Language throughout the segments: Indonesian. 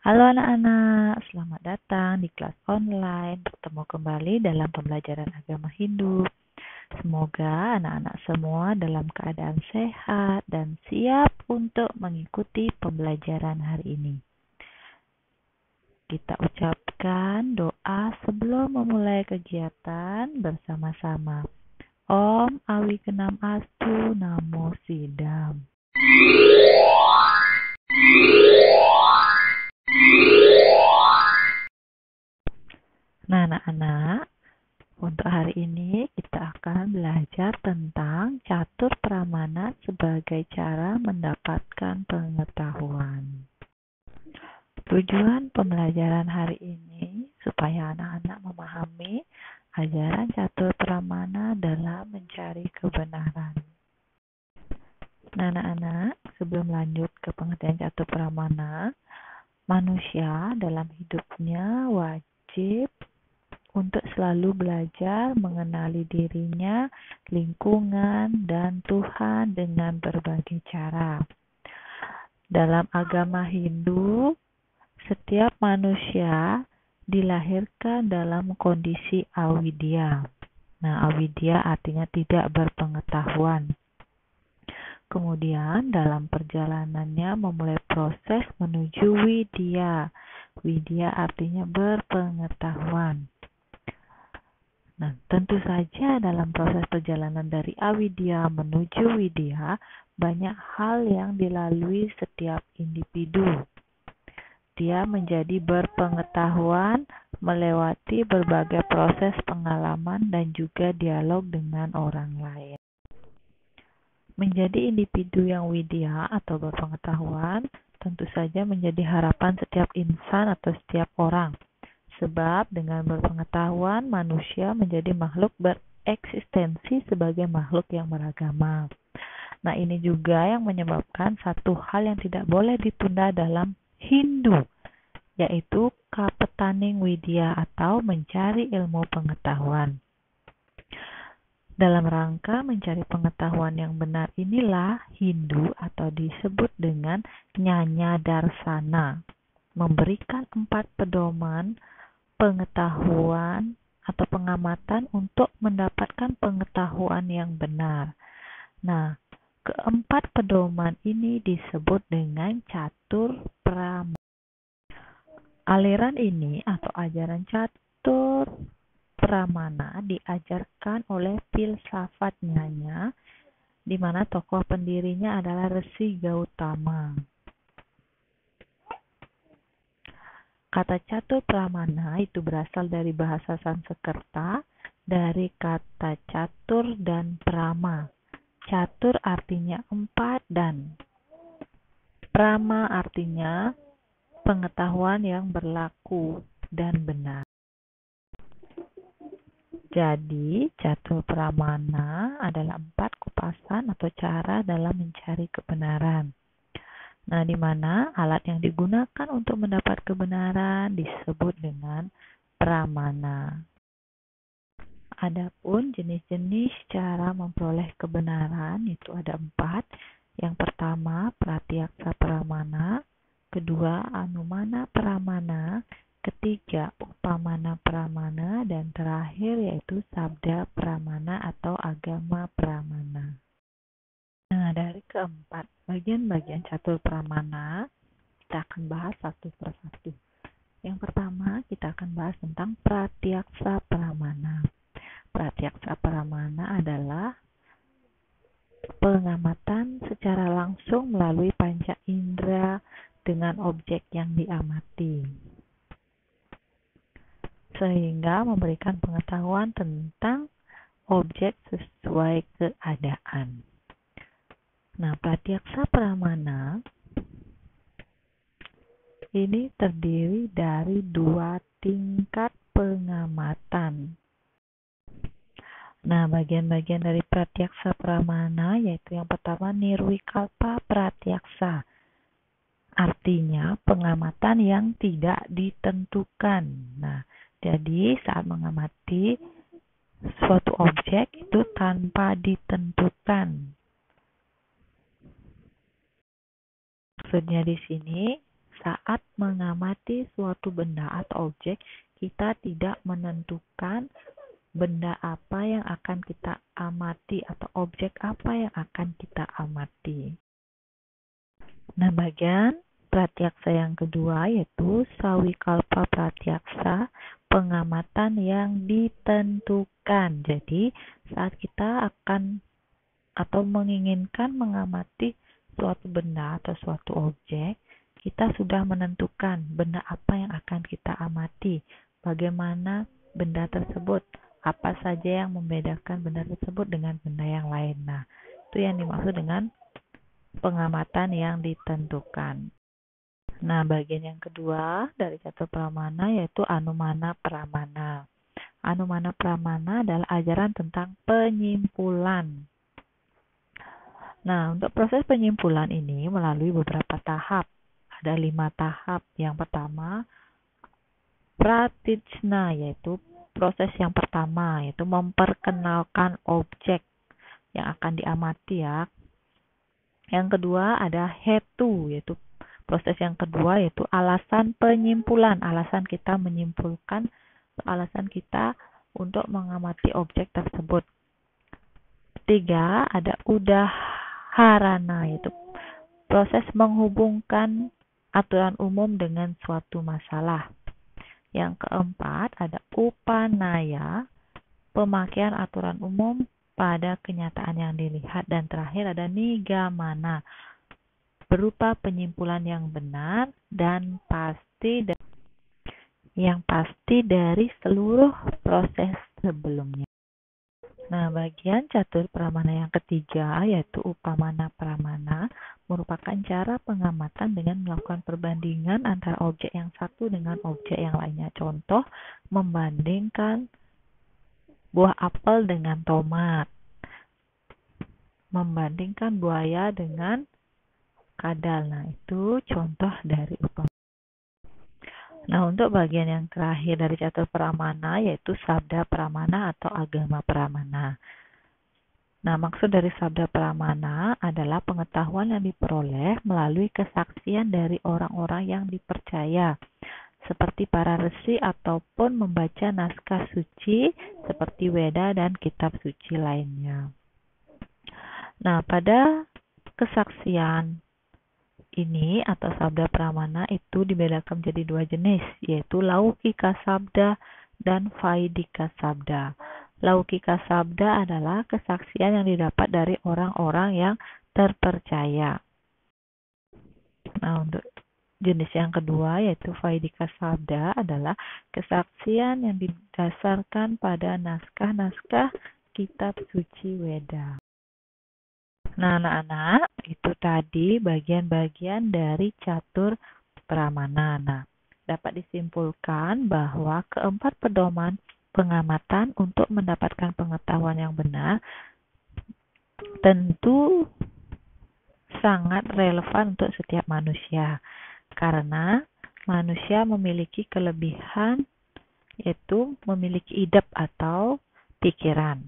Halo anak-anak, selamat datang di kelas online. Bertemu kembali dalam pembelajaran agama Hindu. Semoga anak-anak semua dalam keadaan sehat dan siap untuk mengikuti pembelajaran hari ini. Kita ucapkan doa sebelum memulai kegiatan bersama-sama. Om Awikenam Astu Namo Sidam. Nah, anak-anak, untuk hari ini kita akan belajar tentang catur pramana sebagai cara mendapatkan pengetahuan. Tujuan pembelajaran hari ini supaya anak-anak memahami ajaran catur pramana dalam mencari kebenaran. Nah, anak-anak, sebelum lanjut ke pengertian catur pramana, manusia dalam hidupnya wajib untuk selalu belajar mengenali dirinya, lingkungan, dan Tuhan dengan berbagai cara. Dalam agama Hindu, setiap manusia dilahirkan dalam kondisi avidya. Nah, avidya artinya tidak berpengetahuan. Kemudian dalam perjalanannya memulai proses menuju widya. Widya artinya berpengetahuan. Nah, tentu saja dalam proses perjalanan dari avidya menuju widya, banyak hal yang dilalui setiap individu. Dia menjadi berpengetahuan melewati berbagai proses pengalaman dan juga dialog dengan orang lain. Menjadi individu yang widya atau berpengetahuan tentu saja menjadi harapan setiap insan atau setiap orang. Sebab dengan berpengetahuan manusia menjadi makhluk bereksistensi sebagai makhluk yang beragama. Nah, ini juga yang menyebabkan satu hal yang tidak boleh ditunda dalam Hindu, yaitu kapetaning widya atau mencari ilmu pengetahuan. Dalam rangka mencari pengetahuan yang benar inilah Hindu atau disebut dengan Nyanya Darsana memberikan 4 pedoman pengetahuan atau pengamatan untuk mendapatkan pengetahuan yang benar. Nah, keempat pedoman ini disebut dengan catur pramana. Aliran ini atau ajaran catur pramana diajarkan oleh filsafat Nyanya, di mana tokoh pendirinya adalah Resi Gautama. Kata catur pramana itu berasal dari bahasa Sanskerta, dari kata catur dan prama. Catur artinya 4 dan prama artinya pengetahuan yang berlaku dan benar. Jadi, catur pramana adalah 4 kupasan atau cara dalam mencari kebenaran. Nah, di mana alat yang digunakan untuk mendapat kebenaran disebut dengan pramana. Adapun jenis-jenis cara memperoleh kebenaran itu ada 4. Yang pertama, pratyaksa pramana. Kedua, anumana pramana. Ketiga, upamana pramana. Dan terakhir yaitu sabda pramana atau agama pramana. Nah, dari keempat bagian-bagian catur pramana, kita akan bahas satu persatu. Yang pertama, kita akan bahas tentang pratyaksa pramana. Pratyaksa pramana adalah pengamatan secara langsung melalui panca indera dengan objek yang diamati, sehingga memberikan pengetahuan tentang objek sesuai keadaan. Nah, pratyaksa pramana ini terdiri dari 2 tingkat pengamatan. Nah, bagian-bagian dari pratyaksa pramana yaitu yang pertama nirwikalpa pratyaksa. Artinya pengamatan yang tidak ditentukan. Nah, jadi saat mengamati suatu objek itu tanpa ditentukan. Maksudnya di sini saat mengamati suatu benda atau objek, kita tidak menentukan benda apa yang akan kita amati atau objek apa yang akan kita amati. Nah, bagian pratyaksa yang kedua yaitu sawikalpa pratyaksa, pengamatan yang ditentukan. Jadi, saat kita akan atau menginginkan mengamati suatu benda atau suatu objek, kita sudah menentukan benda apa yang akan kita amati, bagaimana benda tersebut, apa saja yang membedakan benda tersebut dengan benda yang lain. Nah, itu yang dimaksud dengan pengamatan yang ditentukan. Nah, bagian yang kedua dari catur pramana yaitu anumana pramana. Anumana pramana adalah ajaran tentang penyimpulan. Nah, untuk proses penyimpulan ini melalui beberapa tahap. Ada 5 tahap. Yang pertama, pratijna, yaitu proses yang pertama, yaitu memperkenalkan objek yang akan diamati ya. Yang kedua ada hetu, yaitu proses yang kedua yaitu alasan penyimpulan, alasan kita menyimpulkan, alasan kita untuk mengamati objek tersebut. Ketiga ada udaharana, yaitu proses menghubungkan aturan umum dengan suatu masalah. Yang keempat ada upanaya, pemakaian aturan umum pada kenyataan yang dilihat. Dan terakhir ada nigamana, berupa penyimpulan yang benar dan pasti dari seluruh proses sebelumnya. Nah, bagian catur pramana yang ketiga yaitu upamana pramana merupakan cara pengamatan dengan melakukan perbandingan antara objek yang satu dengan objek yang lainnya. Contoh, membandingkan buah apel dengan tomat, membandingkan buaya dengan kadal. Nah, itu contoh dari upamana. Nah, untuk bagian yang terakhir dari catur pramana yaitu sabda pramana atau agama pramana. Nah, maksud dari sabda pramana adalah pengetahuan yang diperoleh melalui kesaksian dari orang-orang yang dipercaya, seperti para resi ataupun membaca naskah suci seperti Weda dan kitab suci lainnya. Nah, pada kesaksian ini atau sabda pramana itu dibedakan menjadi 2 jenis, yaitu laukika sabda dan vaidika sabda. Laukika sabda adalah kesaksian yang didapat dari orang-orang yang terpercaya. Nah, untuk jenis yang kedua yaitu vaidika sabda adalah kesaksian yang didasarkan pada naskah-naskah kitab suci Weda. Nah, anak-anak, itu tadi bagian-bagian dari catur pramana. Nah, dapat disimpulkan bahwa keempat pedoman pengamatan untuk mendapatkan pengetahuan yang benar tentu sangat relevan untuk setiap manusia, karena manusia memiliki kelebihan yaitu memiliki idep atau pikiran.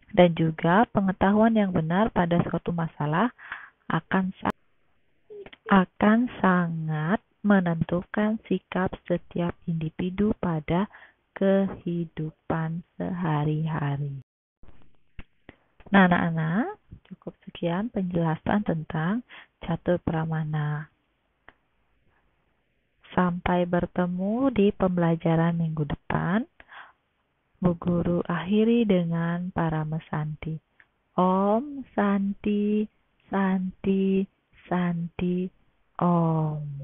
Dan juga pengetahuan yang benar pada suatu masalah akan sangat menentukan sikap setiap individu pada kehidupan sehari-hari. Nah, anak-anak, cukup sekian penjelasan tentang catur pramana. Sampai bertemu di pembelajaran minggu depan. Bu Guru akhiri dengan Paramesanti. Om Santi, Santi, Santi, Om.